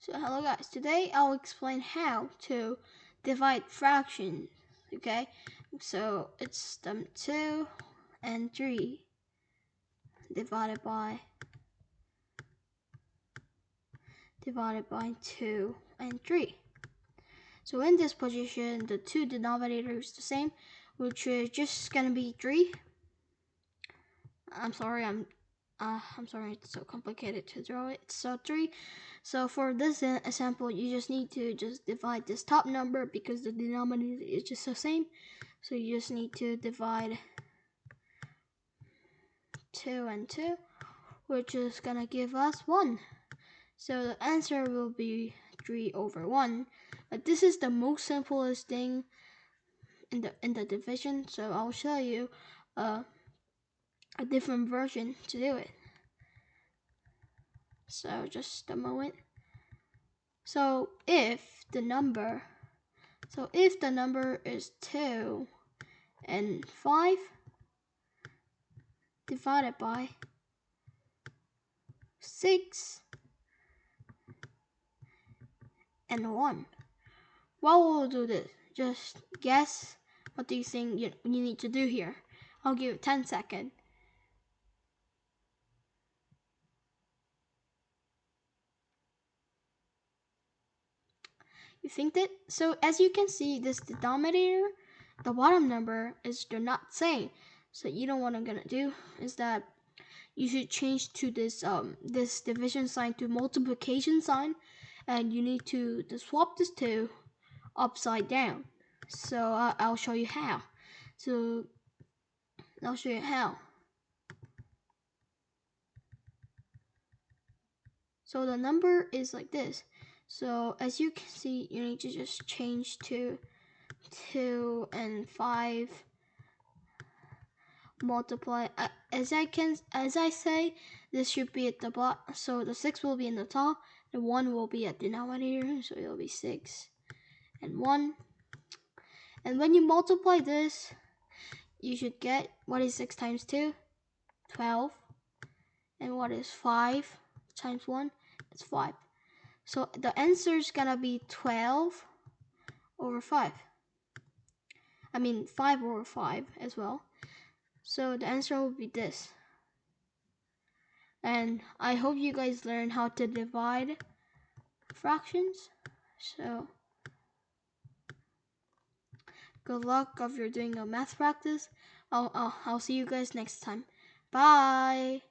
So hello guys, today I'll explain how to divide fractions, okay? So it's 2 and 3 divided by 2 and 3. So in this position, the two denominator is the same, which is just gonna be 3. I'm sorry, it's so complicated to draw it. So 3. So for this example, you just need to just divide this top number because the denominator is just the same. So you just need to divide 2 and 2, which is gonna give us 1. So the answer will be 3/1. But this is the most simplest thing in the division. So I'll show you a different version to do it. So just a moment. So if the number is 2 and 5 divided by 6 and 1, what will do this? Just guess. What do you think you need to do here? I'll give it 10 seconds. You think that? So as you can see, this denominator, the bottom number they're not same. So you know what I'm gonna do is that you should change to this this division sign to multiplication sign, and you need to swap this two upside down. So I'll show you how. So I'll show you how. So the number is like this. So as you can see, you need to just change to 2 and 5 multiply. As I say, this should be at the bottom. So the 6 will be in the top, the 1 will be at the denominator, so it'll be 6 and 1. And when you multiply this, you should get, what is 6 times 2? 12. And what is 5 times 1? It's 5. So the answer is gonna be 12/5. I mean 5/5 as well. So the answer will be this. And I hope you guys learn how to divide fractions. So good luck if you're doing a math practice. I'll see you guys next time. Bye.